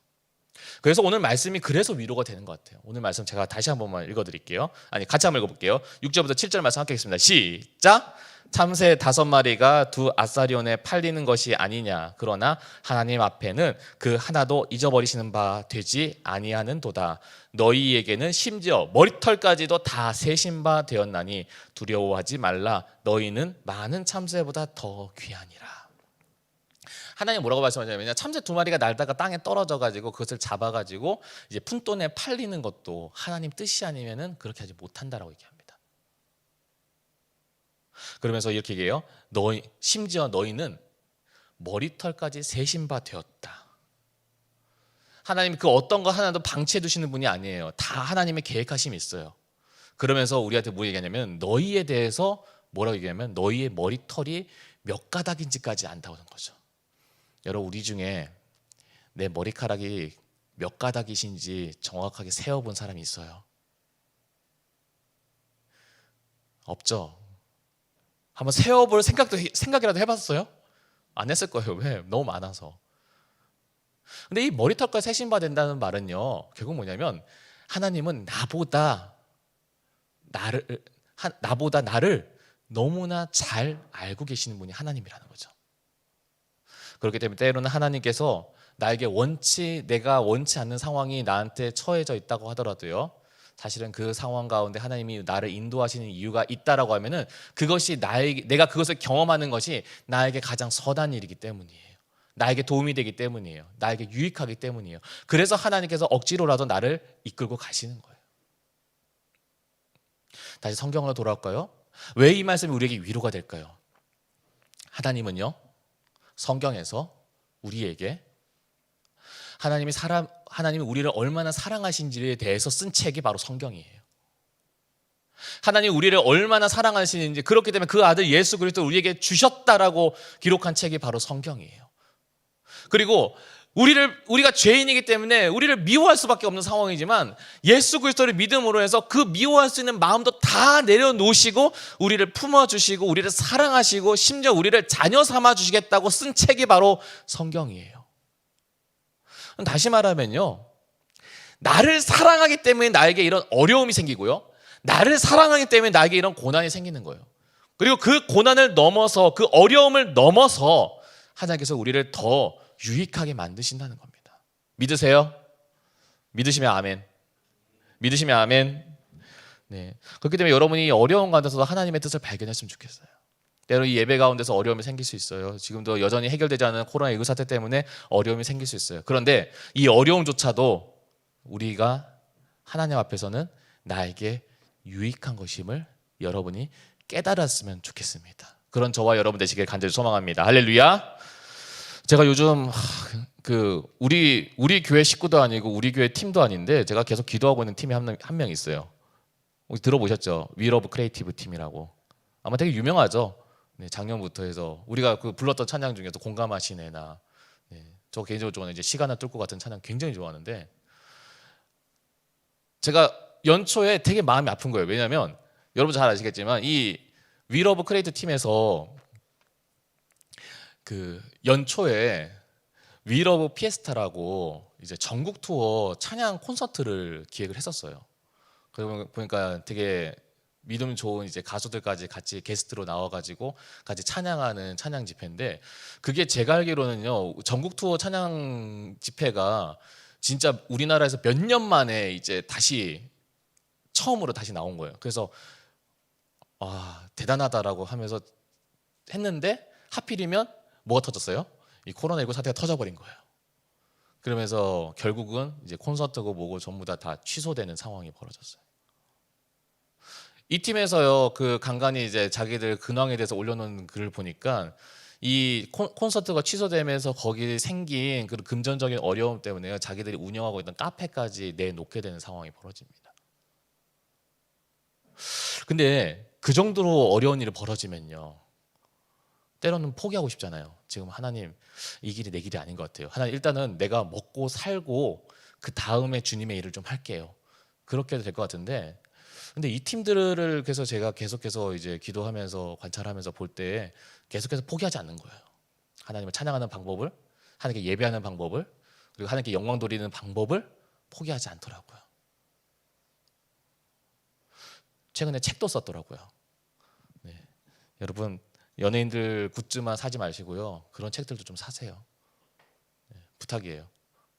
그래서 오늘 말씀이 그래서 위로가 되는 것 같아요. 오늘 말씀 제가 다시 한 번만 읽어드릴게요. 같이 한번 읽어볼게요. 6절부터 7절 말씀 함께 하겠습니다. 시작! 참새 5마리가 2 아사리온에 팔리는 것이 아니냐. 그러나 하나님 앞에는 그 하나도 잊어버리시는 바 되지 아니하는도다. 너희에게는 심지어 머리털까지도 다 세신 바 되었나니 두려워하지 말라. 너희는 많은 참새보다 더 귀하니라. 하나님 뭐라고 말씀하냐면요, 참새 2마리가 날다가 땅에 떨어져가지고 그것을 잡아가지고 이제 푼돈에 팔리는 것도 하나님 뜻이 아니면은 그렇게 하지 못한다라고 얘기합니다. 그러면서 이렇게 얘기해요. 심지어 너희는 머리털까지 세신 바 되었다. 하나님 그 어떤 거 하나도 방치해 두시는 분이 아니에요. 다 하나님의 계획하심이 있어요. 그러면서 우리한테 뭐 얘기하냐면, 너희에 대해서 뭐라고 얘기하냐면 너희의 머리털이 몇 가닥인지까지 안다는 거죠. 여러분, 우리 중에 내 머리카락이 몇 가닥이신지 정확하게 세어본 사람이 있어요? 없죠? 한번 세어볼 생각이라도 해봤어요? 안 했을 거예요. 왜? 너무 많아서. 근데 이 머리털까지 세신 바 된다는 말은요, 결국 뭐냐면 하나님은 나보다 나를 너무나 잘 알고 계시는 분이 하나님이라는 거죠. 그렇기 때문에 때로는 하나님께서 내가 원치 않는 상황이 나한테 처해져 있다고 하더라도요, 사실은 그 상황 가운데 하나님이 나를 인도하시는 이유가 있다라고 하면은 그것이 내가 그것을 경험하는 것이 나에게 가장 선한 일이기 때문이에요. 나에게 도움이 되기 때문이에요. 나에게 유익하기 때문이에요. 그래서 하나님께서 억지로라도 나를 이끌고 가시는 거예요. 다시 성경으로 돌아올까요? 왜 이 말씀이 우리에게 위로가 될까요? 하나님은요, 성경에서 우리에게 하나님이 우리를 얼마나 사랑하신지에 대해서 쓴 책이 바로 성경이에요. 하나님이 우리를 얼마나 사랑하시는지, 그렇기 때문에 그 아들 예수 그리스도를 우리에게 주셨다라고 기록한 책이 바로 성경이에요. 그리고 우리가 죄인이기 때문에 우리를 미워할 수밖에 없는 상황이지만, 예수 그리스도를 믿음으로 해서 그 미워할 수 있는 마음도 다 내려놓으시고 우리를 품어주시고 우리를 사랑하시고 심지어 우리를 자녀 삼아 주시겠다고 쓴 책이 바로 성경이에요. 다시 말하면요, 나를 사랑하기 때문에 나에게 이런 어려움이 생기고요, 나를 사랑하기 때문에 나에게 이런 고난이 생기는 거예요. 그리고 그 고난을 넘어서, 그 어려움을 넘어서 하나님께서 우리를 더 유익하게 만드신다는 겁니다. 믿으세요? 믿으시면 아멘. 믿으시면 아멘. 네. 그렇기 때문에 여러분이 어려운 가운데서도 하나님의 뜻을 발견했으면 좋겠어요. 때로 이 예배 가운데서 어려움이 생길 수 있어요. 지금도 여전히 해결되지 않은 코로나19 사태 때문에 어려움이 생길 수 있어요. 그런데 이 어려움조차도 우리가 하나님 앞에서는 나에게 유익한 것임을 여러분이 깨달았으면 좋겠습니다. 그런 저와 여러분 되시길 간절히 소망합니다. 할렐루야. 제가 요즘 우리 교회 식구도 아니고 우리 교회 팀도 아닌데 제가 계속 기도하고 있는 팀이 한 명 있어요. 혹시 들어보셨죠? We Love Creative 팀이라고. 아마 되게 유명하죠. 네, 작년부터 해서 우리가 그 불렀던 찬양 중에서 공감하시네나, 네, 저 개인적으로 좋아하는 이제 시간을 뚫고 같은 찬양 굉장히 좋아하는데, 제가 연초에 되게 마음이 아픈 거예요. 왜냐하면 여러분 잘 아시겠지만 이 We Love Creative 팀에서 그 연초에 We Love 피에스타라고 이제 전국 투어 찬양 콘서트를 기획을 했었어요. 그러고 보니까 되게 믿음 좋은 이제 가수들까지 같이 게스트로 나와가지고 같이 찬양하는 찬양 집회인데, 그게 제가 알기로는요, 전국 투어 찬양 집회가 진짜 우리나라에서 몇 년 만에 이제 다시 처음으로 다시 나온 거예요. 그래서 대단하다라고 하면서 했는데 하필이면 뭐가 터졌어요? 이 코로나19 사태가 터져버린 거예요. 그러면서 결국은 이제 콘서트고 뭐고 전부 다 취소되는 상황이 벌어졌어요. 이 팀에서요, 그 간간히 이제 자기들 근황에 대해서 올려놓은 글을 보니까 이 콘서트가 취소되면서 거기 생긴 그 금전적인 어려움 때문에 자기들이 운영하고 있던 카페까지 내놓게 되는 상황이 벌어집니다. 근데 그 정도로 어려운 일이 벌어지면요, 때로는 포기하고 싶잖아요. 지금 하나님, 이 길이 내 길이 아닌 것 같아요. 하나님, 일단은 내가 먹고 살고 그 다음에 주님의 일을 좀 할게요. 그렇게 해도 될 것 같은데, 근데 이 팀들을 그래서 제가 계속해서 이제 기도하면서 관찰하면서 볼 때 계속해서 포기하지 않는 거예요. 하나님을 찬양하는 방법을, 하나님께 예배하는 방법을, 그리고 하나님께 영광 돌리는 방법을 포기하지 않더라고요. 최근에 책도 썼더라고요. 네. 여러분, 연예인들 굿즈만 사지 마시고요, 그런 책들도 좀 사세요. 네, 부탁이에요.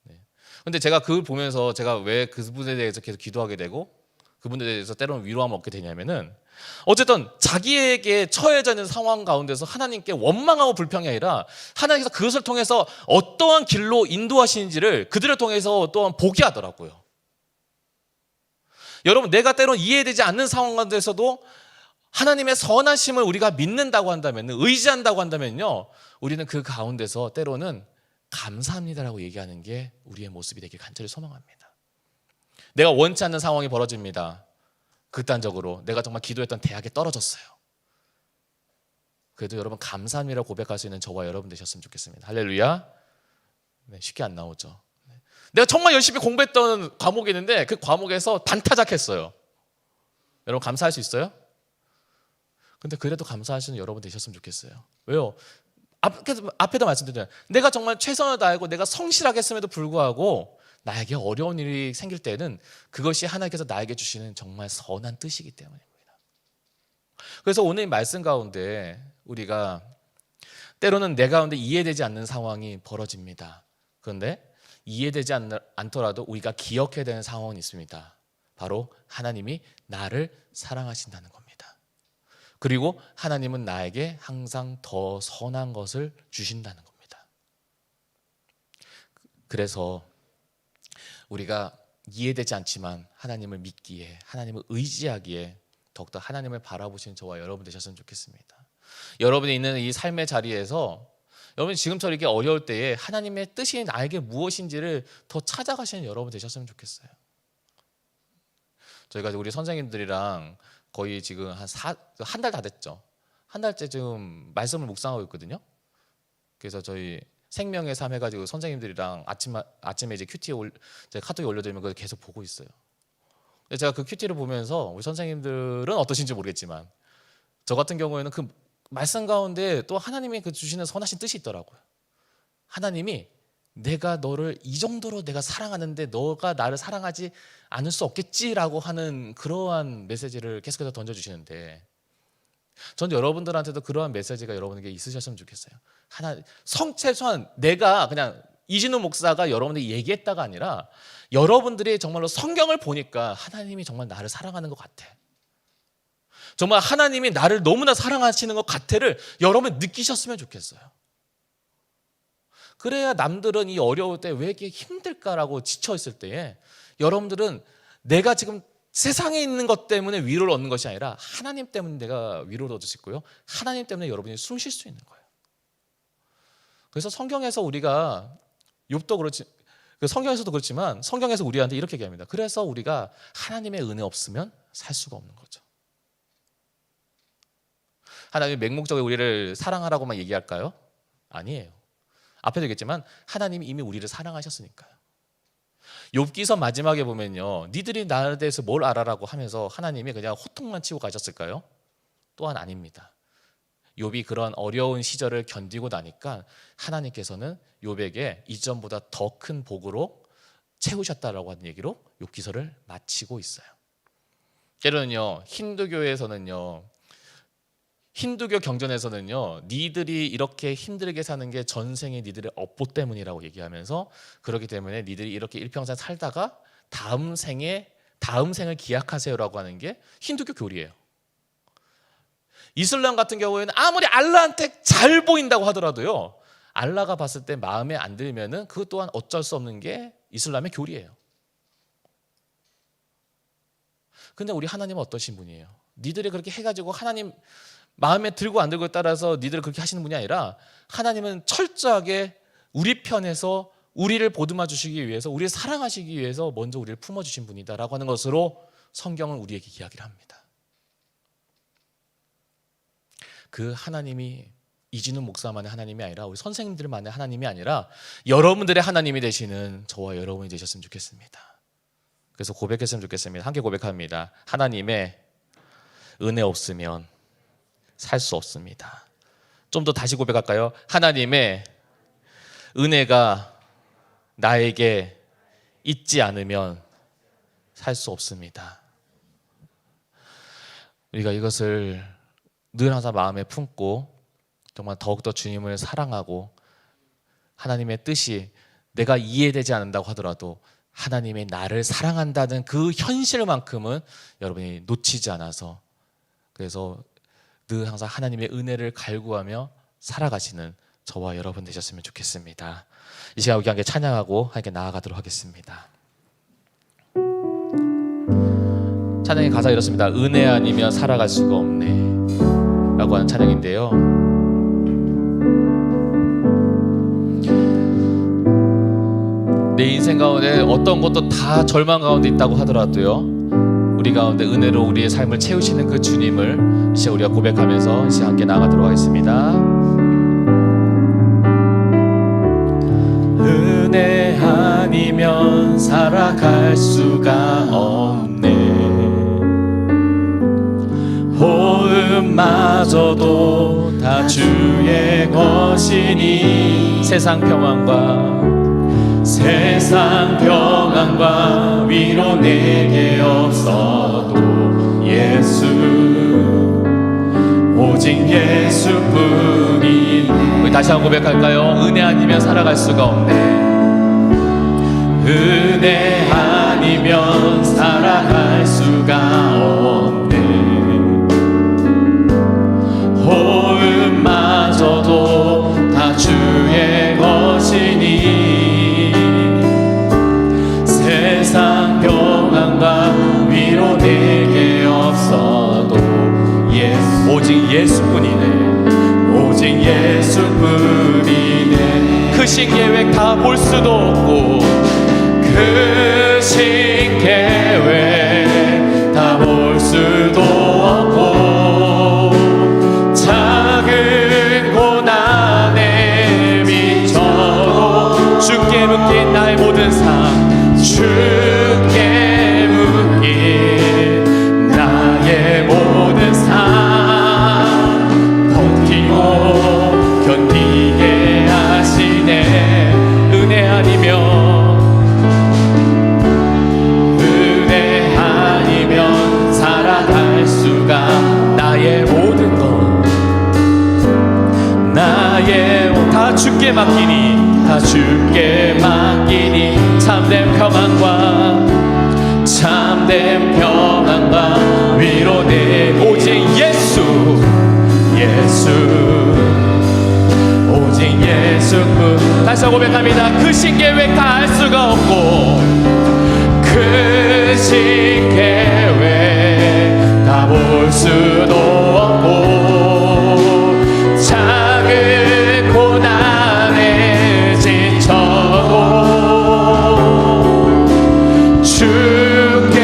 네. 근데 제가 그걸 보면서 제가 왜 그분에 대해서 계속 기도하게 되고 그분에 대해서 때로는 위로함을 얻게 되냐면은, 어쨌든 자기에게 처해져 있는 상황 가운데서 하나님께 원망하고 불평이 아니라 하나님께서 그것을 통해서 어떠한 길로 인도하시는지를 그들을 통해서 또한 보게 하더라고요. 여러분, 내가 때로는 이해되지 않는 상황 가운데서도 하나님의 선하심을 우리가 믿는다고 한다면, 의지한다고 한다면요, 우리는 그 가운데서 때로는 감사합니다라고 얘기하는 게 우리의 모습이 되길 간절히 소망합니다. 내가 원치 않는 상황이 벌어집니다. 극단적으로 내가 정말 기도했던 대학에 떨어졌어요. 그래도 여러분, 감사합니다라고 고백할 수 있는 저와 여러분 되셨으면 좋겠습니다. 할렐루야. 네, 쉽게 안 나오죠. 내가 정말 열심히 공부했던 과목이 있는데 그 과목에서 반타작했어요. 여러분, 감사할 수 있어요? 근데 그래도 감사하시는 여러분 되셨으면 좋겠어요. 왜요? 앞에도 말씀드렸잖아요. 내가 정말 최선을 다하고 내가 성실하게 했음에도 불구하고 나에게 어려운 일이 생길 때는 그것이 하나님께서 나에게 주시는 정말 선한 뜻이기 때문입니다. 그래서 오늘 이 말씀 가운데 우리가 때로는 내 가운데 이해되지 않는 상황이 벌어집니다. 그런데 이해되지 않더라도 우리가 기억해야 되는 상황은 있습니다. 바로 하나님이 나를 사랑하신다는 겁니다. 그리고 하나님은 나에게 항상 더 선한 것을 주신다는 겁니다. 그래서 우리가 이해되지 않지만 하나님을 믿기에, 하나님을 의지하기에 더욱더 하나님을 바라보시는 저와 여러분 되셨으면 좋겠습니다. 여러분이 있는 이 삶의 자리에서 여러분이 지금처럼 이렇게 어려울 때에 하나님의 뜻이 나에게 무엇인지를 더 찾아가시는 여러분 되셨으면 좋겠어요. 저희가 우리 선생님들이랑 거의 지금 한 달 다 됐죠. 한 달째 지금 말씀을 묵상하고 있거든요. 그래서 저희 생명의 삶 해가지고 선생님들이랑 아침에 이제 큐티에 카톡에 올려드리면 그걸 계속 보고 있어요. 제가 그 큐티를 보면서 우리 선생님들은 어떠신지 모르겠지만 저 같은 경우에는 그 말씀 가운데 또 하나님이 그 주시는 선하신 뜻이 있더라고요. 하나님이 내가 너를 이 정도로 내가 사랑하는데 너가 나를 사랑하지 않을 수 없겠지라고 하는 그러한 메시지를 계속해서 던져주시는데, 전 여러분들한테도 그러한 메시지가 여러분에게 있으셨으면 좋겠어요. 최소한 내가 그냥 이진우 목사가 여러분에게 얘기했다가 아니라 여러분들이 정말로 성경을 보니까 하나님이 정말 나를 사랑하는 것 같아, 정말 하나님이 나를 너무나 사랑하시는 것 같아를 여러분 느끼셨으면 좋겠어요. 그래야 남들은 이 어려울 때 왜 이렇게 힘들까라고 지쳐있을 때에 여러분들은 내가 지금 세상에 있는 것 때문에 위로를 얻는 것이 아니라 하나님 때문에 내가 위로를 얻을 수 있고요, 하나님 때문에 여러분이 숨 쉴 수 있는 거예요. 그래서 성경에서 우리가 욥도 그렇지, 성경에서도 그렇지만 성경에서 우리한테 이렇게 얘기합니다. 그래서 우리가 하나님의 은혜 없으면 살 수가 없는 거죠. 하나님이 맹목적으로 우리를 사랑하라고만 얘기할까요? 아니에요. 앞에도 얘기했지만 하나님이 이미 우리를 사랑하셨으니까요. 욥기서 마지막에 보면요, 니들이 나에 대해서 뭘 알아라고 하면서 하나님이 그냥 호통만 치고 가셨을까요? 또한 아닙니다. 욥이 그런 어려운 시절을 견디고 나니까 하나님께서는 욥에게 이전보다 더 큰 복으로 채우셨다라고 하는 얘기로 욥기서를 마치고 있어요. 때로는요, 힌두교 경전에서는요, 니들이 이렇게 힘들게 사는 게 전생의 니들의 업보 때문이라고 얘기하면서, 그렇기 때문에 니들이 이렇게 일평생 살다가 다음 생을 기약하세요라고 하는 게 힌두교 교리예요. 이슬람 같은 경우에는 아무리 알라한테 잘 보인다고 하더라도요, 알라가 봤을 때 마음에 안 들면은 그것 또한 어쩔 수 없는 게 이슬람의 교리예요. 근데 우리 하나님은 어떠신 분이에요? 니들이 그렇게 해가지고 하나님 마음에 들고 안 들고에 따라서 니들을 그렇게 하시는 분이 아니라, 하나님은 철저하게 우리 편에서 우리를 보듬어 주시기 위해서, 우리를 사랑하시기 위해서 먼저 우리를 품어주신 분이다라고 하는 것으로 성경은 우리에게 이야기를 합니다. 그 하나님이 이진우 목사만의 하나님이 아니라 우리 선생님들만의 하나님이 아니라 여러분들의 하나님이 되시는 저와 여러분이 되셨으면 좋겠습니다. 그래서 고백했으면 좋겠습니다. 함께 고백합니다. 하나님의 은혜 없으면 살 수 없습니다. 좀 더 다시 고백할까요? 하나님의 은혜가 나에게 있지 않으면 살 수 없습니다. 우리가 이것을 늘 항상 마음에 품고 정말 더욱더 주님을 사랑하고, 하나님의 뜻이 내가 이해되지 않는다고 하더라도 하나님이 나를 사랑한다는 그 현실만큼은 여러분이 놓치지 않아서, 그래서 늘 항상 하나님의 은혜를 갈구하며 살아가시는 저와 여러분 되셨으면 좋겠습니다. 이 시간 우리 함께 찬양하고 함께 나아가도록 하겠습니다. 찬양의 가사 이렇습니다. 은혜 아니면 살아갈 수가 없네 라고 하는 찬양인데요, 내 인생 가운데 어떤 것도 다 절망 가운데 있다고 하더라도요, 우리 가운데 은혜로 우리의 삶을 채우시는 그 주님을 이제 우리가 고백하면서 이제 함께 나아가도록 하겠습니다. 은혜 아니면 살아갈 수가 없네, 호흡마저도 다 주의 것이니, 세상 평안과 위로 내게 없어도 예수, 오직 예수뿐인. 우리 다시 한번 고백할까요? 은혜 아니면 살아갈 수가 없네, 은혜 아니면 살아갈 수가 없네, 호흡마저도 다 주의 것이니, 세상 평안과 위로 내게 없어도 오직 예수뿐이네, 오직 예수뿐이네. 크신 계획 다 볼 수도 없고, 크신 계획 다 볼 수도 없고, 작은 고난에 미쳐도 주께 묶인 나의 모든 삶, 주께 묶인 나의 모든 삶 버티고 견디게 하시네. 은혜 주께 맡기니 참된 평안과 위로내 오직 오직 예수뿐. 다시 고백합니다. 크신 계획 다 알 수가 없고 크신 계획 다 볼 수도 없고 작은 고난에 지쳐도 주께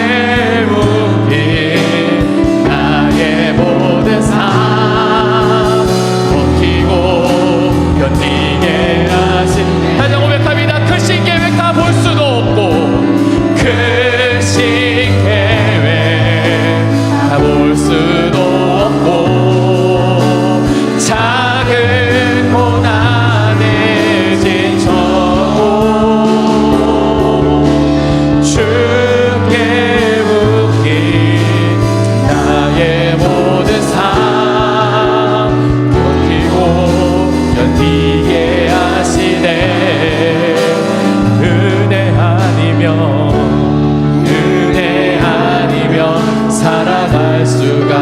맡긴 나의 모든 삶 버티고 견디게 하신. 다시 고백합니다. 크신 계획 다 볼 수도 없고 크신 계획 다 볼 수도 없고 작은 고난에 지쳐도 주께 맡긴 나의 모든 삶 버티고 견디게 하시네. 은혜 아니면 살아갈 수가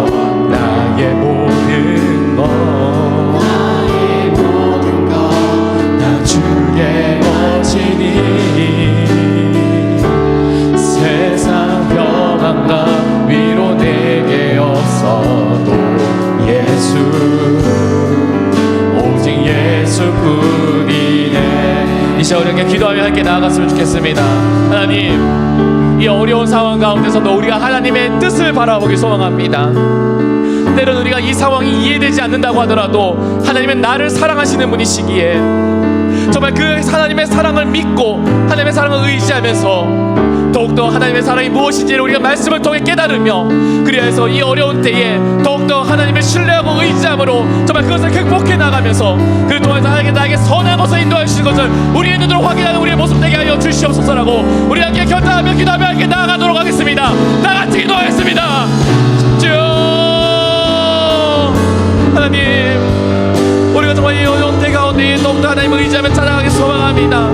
없. 나의 모든 것 다 주의 것이니 세상 평안과 위로 내게 없어도 오직 예수뿐이네. 이 시간 우리에게 기도하며 함께 나아갔으면 좋겠습니다. 하나님, 이 어려운 상황 가운데서도 우리가 하나님의 뜻을 바라보기 소망합니다. 때론 우리가 이 상황이 이해되지 않는다고 하더라도 하나님은 나를 사랑하시는 분이시기에 정말 그 하나님의 사랑을 믿고 하나님의 사랑을 의지하면서 더욱더 하나님의 사랑이 무엇인지를 우리가 말씀을 통해 깨달으며 그리하여서 이 어려운 때에 더욱더 하나님을 신뢰하고 의지함으로 정말 그것을 극복해 나가면서 그를 통해서 하나님께 나에게 선한 것을 인도해 주시는 것을 우리의 눈으로 확인하는 우리의 모습 되게 하여 주시옵소서라고 우리 함께 견탄하며 기도하며 함께 나아가도록 하겠습니다. 나같이 기도하겠습니다. 주 하나님, 우리가 정말 이 어려운 때 가운데 더욱더 하나님을 의지하며 찾아가기 소망합니다.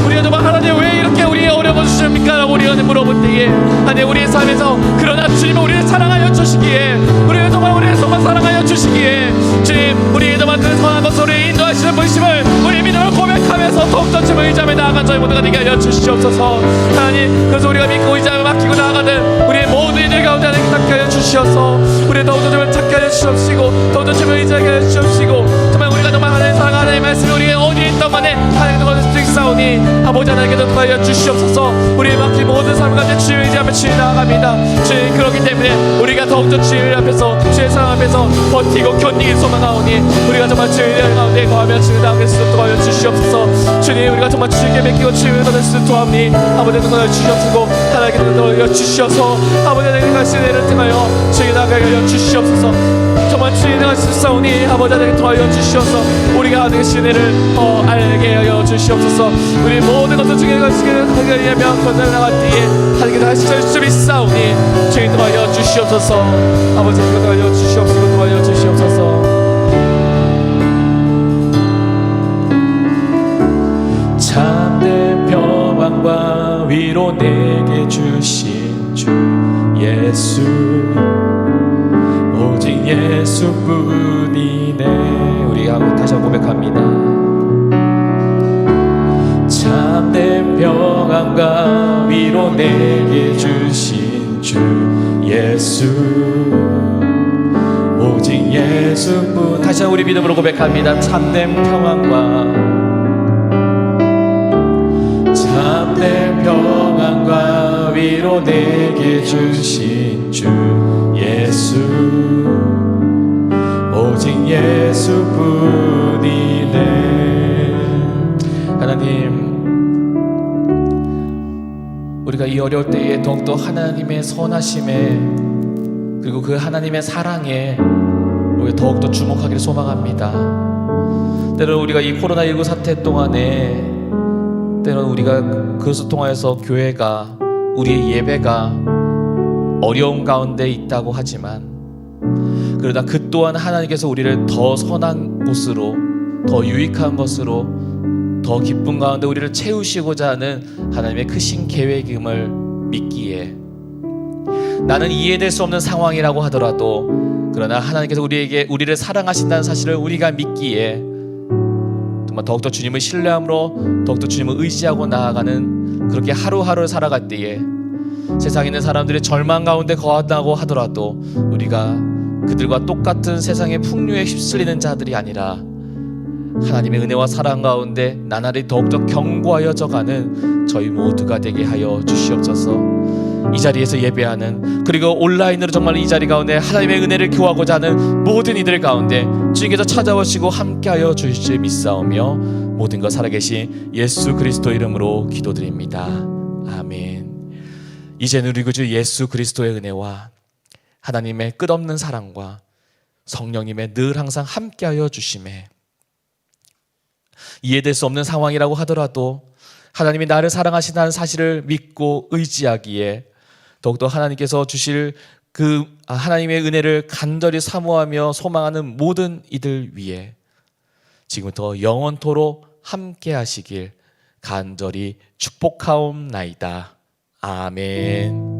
우리가 정말 하나님 왜 이렇게 우리의 어려움을 주십니까? 라고 우리가 물어볼 때에 하나님 우리의 삶에서 그러나 주님은 우리를 사랑하여 주시기에 우리를 정말 사랑하여 주시기에 주님 우리에게 정말 그 선한 것으로 인도하시는 분심을 우리 믿음을 고백하면서 더욱더 주님을 의지하며 나아간 저희 모두가 되게 하여 주시옵소서. 하나님, 그래서 우리가 믿고 의지하며 맡기고 나아가는 우리의 모든 이들 가운데 하나님 찾게 하여 주시옵소서. 우리 더욱더 주님을 찾게 하여 주시옵시고 더욱더 주님을 의지하게 하여 주시옵시고 정말 우리가 정말 하나님 사랑 하나님 말씀이 우리의 어디에 있던 간에 하나님의 것을 싸우니 아버지 하나님께서 도와여 주시옵소서. 우리의 맡긴 모든 삶 가운데 주님을 의지하며 주님 나아갑니다. 주님, 그렇기 때문에 우리가 더욱더 주님 앞에서 주의 사랑 앞에서 버티고 견디기 소망하오니 우리가 정말 주의 가운데 거하며 주님 나아갈 수 있도록 도와여 주시옵소서. 주님, 우리가 정말 주님께 맡기고 주님을 받을 수 있도록 도와옵니 아버지 도와여 주시옵소서. 하나님께서 도와여 주시옵소서. 아버지 하나님의 신뢰를 통하여 주님 나아가게 하여 주시옵소서. 정말 주님 나아갈 수 있사오니 아버지 하나님 도와여 주시옵소서. 우리가 하나님의 신뢰를 알게 하여 주시옵소서. 우리 모든 것을 주님의 것을 하게 하며 건설 나갈 때에 하나님께서 하실 수 있사오니 주님 도와여 주시옵소서. 아버지 도와여 주시옵소서. 도와여 주시옵소서. 참된 평안과 위로 내게 주신 주 예수 오직 예수뿐이네. 우리가 다시 한번 고백합니다. 참된 평안과 위로 내게 주신 주 예수 오직 예수뿐. 다시 한번 우리 믿음으로 고백합니다. 참된 평안과 위로 내게 주신 주 예수 오직 예수뿐이네. 하나님, 우리가 이 어려울 때에 더욱더 하나님의 선하심에 그리고 그 하나님의 사랑에 우리가 더욱더 주목하기를 소망합니다. 때로는 우리가 이 코로나19 사태 동안에 때로는 우리가 그것을 통하여서 교회가 우리의 예배가 어려움 가운데 있다고 하지만 그러나 그 또한 하나님께서 우리를 더 선한 곳으로 더 유익한 것으로 더 기쁨 가운데 우리를 채우시고자 하는 하나님의 크신 계획임을 믿기에, 나는 이해될 수 없는 상황이라고 하더라도 그러나 하나님께서 우리를 사랑하신다는 사실을 우리가 믿기에 정말 더욱더 주님을 신뢰함으로 더욱더 주님을 의지하고 나아가는 그렇게 하루하루를 살아갈 때에 세상에 있는 사람들이 절망 가운데 거한다고 하더라도 우리가 그들과 똑같은 세상의 풍류에 휩쓸리는 자들이 아니라 하나님의 은혜와 사랑 가운데 나날이 더욱더 견고하여져가는 저희 모두가 되게 하여 주시옵소서. 이 자리에서 예배하는, 그리고 온라인으로 정말 이 자리 가운데 하나님의 은혜를 교하고자 하는 모든 이들 가운데 주님께서 찾아오시고 함께하여 주실 줄 믿사오며 모든 것 살아계신 예수 그리스도 이름으로 기도드립니다. 아멘. 이제는 우리 구주 예수 그리스도의 은혜와 하나님의 끝없는 사랑과 성령님의 늘 항상 함께하여 주심에, 이해될 수 없는 상황이라고 하더라도 하나님이 나를 사랑하신다는 사실을 믿고 의지하기에 더욱더 하나님께서 주실 그 하나님의 은혜를 간절히 사모하며 소망하는 모든 이들 위에 지금부터 영원토록 함께 하시길 간절히 축복하옵나이다. 아멘.